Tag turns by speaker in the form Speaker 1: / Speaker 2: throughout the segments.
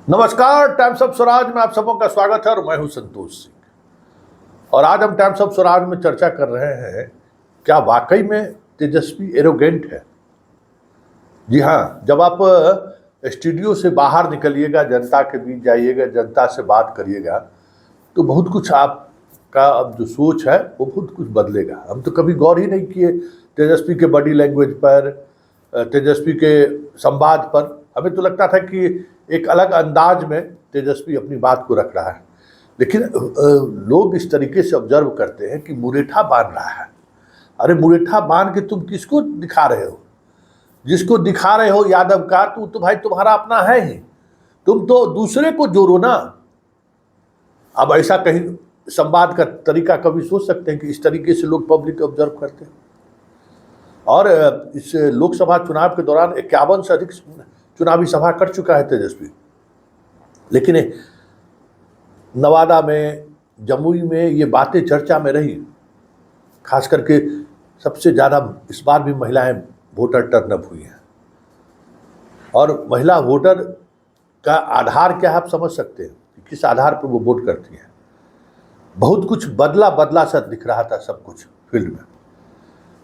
Speaker 1: नमस्कार, times of Swaraj में आप सबों का स्वागत है और मैं हूं संतोष सिंह। और आज हम टाइम्स ऑफ स्वराज में चर्चा कर रहे हैं, क्या वाकई में तेजस्वी एरोगेंट है? जी हाँ, जब आप स्टूडियो से बाहर निकलिएगा, जनता के बीच जाइएगा, जनता से बात करिएगा, तो बहुत कुछ आपका अब जो सोच है वो बहुत कुछ बदलेगा। हम तो कभी गौर ही नहीं किए तेजस्वी के बॉडी लैंग्वेज पर, तेजस्वी के संवाद पर। हमें तो लगता था कि एक अलग अंदाज में तेजस्वी अपनी बात को रख रहा है, लेकिन लोग इस तरीके से ऑब्जर्व करते हैं कि मुरेठा बांध रहा है। अरे मुरेठा बांध के तुम किसको दिखा रहे हो? जिसको दिखा रहे हो यादव का, तो भाई तुम्हारा अपना है ही, तुम तो दूसरे को जोड़ो ना। अब ऐसा कहीं संवाद का तरीका कभी सोच सकते हैं कि इस तरीके से लोग पब्लिक ऑब्जर्व करते हैं? और इस लोकसभा चुनाव के दौरान 51 से अधिक चुनावी सभा कर चुका है तेजस्वी, लेकिन नवादा में, जमुई में ये बातें चर्चा में रही। खास करके सबसे ज़्यादा इस बार भी महिलाएं वोटर टर्नअप हुई हैं। और महिला वोटर का आधार क्या है आप समझ सकते हैं कि किस आधार पर वो वोट करती हैं। बहुत कुछ बदला सा दिख रहा था सब कुछ फील्ड में।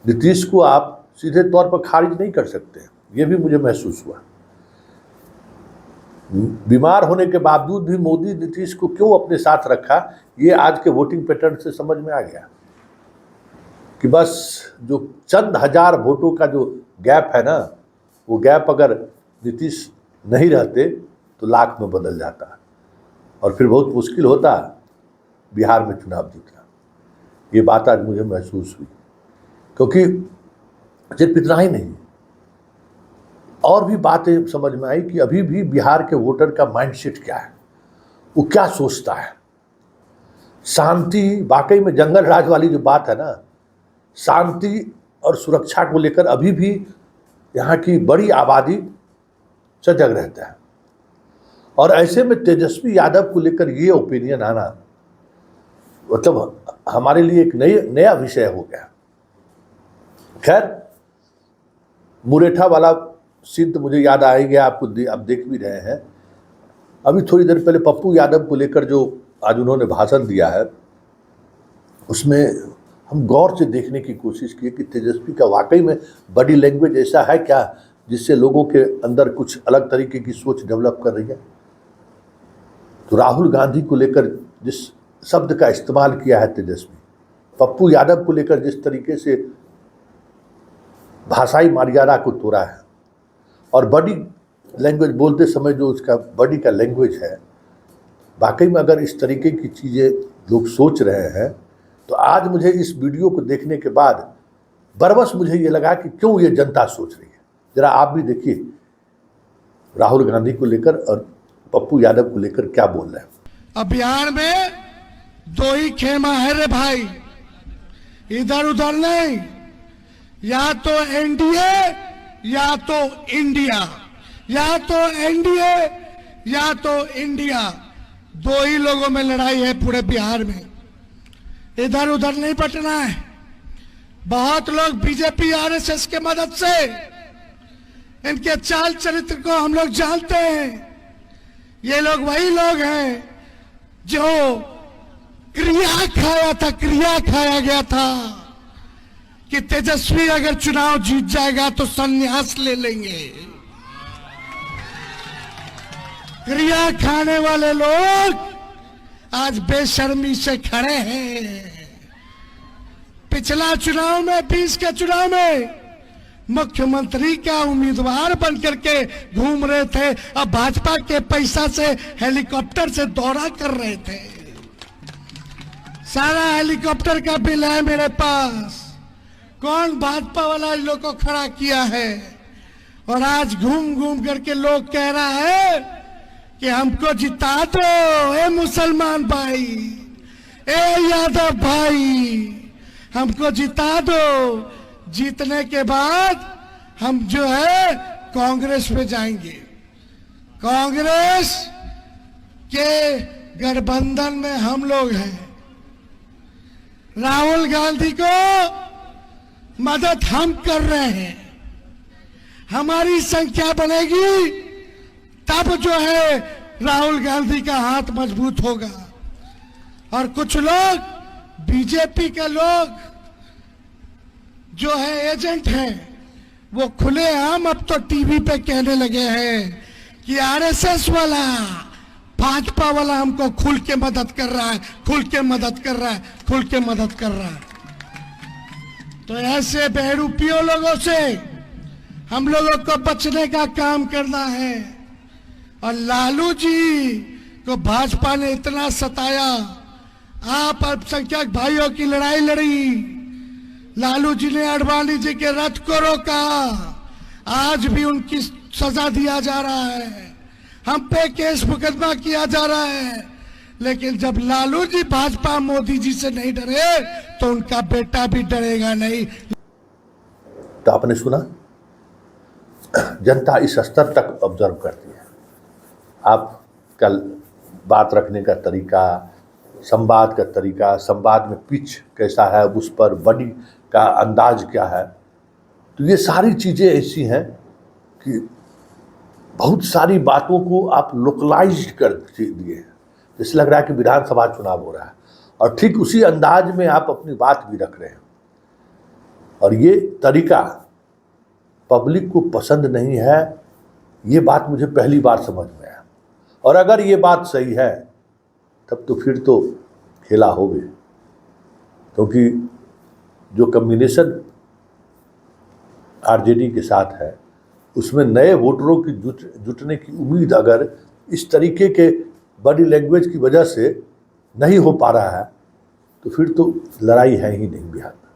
Speaker 1: नीतीश को आप सीधे तौर पर खारिज नहीं कर सकते, ये भी मुझे महसूस हुआ। बीमार होने के बावजूद भी मोदी नीतीश को क्यों अपने साथ रखा, ये आज के वोटिंग पैटर्न से समझ में आ गया कि बस जो चंद हजार वोटों का जो गैप है ना, वो गैप अगर नीतीश नहीं रहते तो लाख में बदल जाता और फिर बहुत मुश्किल होता बिहार में चुनाव जीतना। ये बात आज मुझे महसूस हुई, क्योंकि सिर्फ इतना ही नहीं, और भी बातें समझ में आई कि अभी भी बिहार के वोटर का माइंडसेट क्या है, वो क्या सोचता है। शांति, वाकई में जंगल राज वाली जो बात है ना, शांति और सुरक्षा को लेकर अभी भी यहाँ की बड़ी आबादी सजग रहता है। और ऐसे में तेजस्वी यादव को लेकर ये ओपिनियन आना, मतलब हमारे लिए एक नया विषय हो गया। खैर, मुरेठा वाला सीन तो मुझे याद आ ही गया, आपको आप देख भी रहे हैं। अभी थोड़ी देर पहले पप्पू यादव को लेकर जो आज उन्होंने भाषण दिया है, उसमें हम गौर से देखने की कोशिश की कि तेजस्वी का वाकई में बॉडी लैंग्वेज ऐसा है क्या जिससे लोगों के अंदर कुछ अलग तरीके की सोच डेवलप कर रही है। तो राहुल गांधी को लेकर जिस शब्द का इस्तेमाल किया है तेजस्वी, पप्पू यादव को लेकर जिस तरीके से भाषाई मर्यादा को तोड़ा है, और बॉडी लैंग्वेज बोलते समय जो उसका बॉडी का लैंग्वेज है, वाकई में अगर इस तरीके की चीज़ें लोग सोच रहे हैं, तो आज मुझे इस वीडियो को देखने के बाद बरबस मुझे ये लगा कि क्यों ये जनता सोच रही है। जरा आप भी देखिए राहुल गांधी को लेकर और पप्पू यादव को लेकर क्या बोल रहे हैं।
Speaker 2: अब बिहार में दो ही खेमा है रे भाई, इधर उधर नहीं, या तो एनडीए या तो इंडिया, या तो एनडीए या तो इंडिया। दो ही लोगों में लड़ाई है पूरे बिहार में, इधर उधर नहीं बटना है। बहुत लोग बीजेपी आरएसएस के मदद से इनके चाल चरित्र को हम लोग जानते हैं। ये लोग वही लोग हैं जो क्रिया खाया गया था कि तेजस्वी अगर चुनाव जीत जाएगा तो संन्यास ले लेंगे। क्रिया खाने वाले लोग आज बेशर्मी से खड़े हैं। पिछला चुनाव में, 20 के चुनाव में मुख्यमंत्री का उम्मीदवार बनकर के घूम रहे थे, अब भाजपा के पैसा से हेलीकॉप्टर से दौरा कर रहे थे। सारा हेलीकॉप्टर का बिल है मेरे पास। कौन भाजपा वाला लोग को खड़ा किया है? और आज घूम घूम करके लोग कह रहा है कि हमको जिता दो ए मुसलमान भाई, ए यादव भाई, हमको जिता दो। जीतने के बाद हम जो है कांग्रेस पे जाएंगे। कांग्रेस के गठबंधन में हम लोग हैं। राहुल गांधी को मदद हम कर रहे हैं। हमारी संख्या बनेगी तब जो है राहुल गांधी का हाथ मजबूत होगा। और कुछ लोग, बीजेपी के लोग जो है एजेंट हैं, वो खुलेआम अब तो टीवी पे कहने लगे हैं कि आरएसएस वाला, भाजपा वाला हमको खुल के मदद कर रहा है, खुल के मदद कर रहा है, खुल के मदद कर रहा है। तो ऐसे बेरूपियों लोगों से हम लोगों को बचने का काम करना है। और लालू जी को भाजपा ने इतना सताया, आप अल्पसंख्यक भाइयों की लड़ाई लड़ी, लालू जी ने आडवाणी जी के रथ को रोका, आज भी उनकी सजा दिया जा रहा है, हम पे केस मुकदमा किया जा रहा है। लेकिन जब लालू जी भाजपा मोदी जी से नहीं डरे तो उनका बेटा भी डरेगा नहीं।
Speaker 1: तो आपने सुना, जनता इस स्तर तक ऑब्जर्व करती है। आप कल बात रखने का तरीका, संवाद का तरीका, संवाद में पिच कैसा है, उस पर बॉडी का अंदाज क्या है, तो ये सारी चीज़ें ऐसी हैं कि बहुत सारी बातों को आप लोकलाइज्ड कर दिए। जैसे लग रहा है कि विधानसभा चुनाव हो रहा है, और ठीक उसी अंदाज में आप अपनी बात भी रख रहे हैं। और ये तरीका पब्लिक को पसंद नहीं है, ये बात मुझे पहली बार समझ में आया। और अगर ये बात सही है तब तो फिर तो खेला हो गए, क्योंकि जो कम्बिनेशन आरजेडी के साथ है उसमें नए वोटरों की जुटने की उम्मीद अगर इस तरीके के बॉडी लैंग्वेज की वजह से नहीं हो पा रहा है तो फिर तो लड़ाई है ही नहीं बिहार में।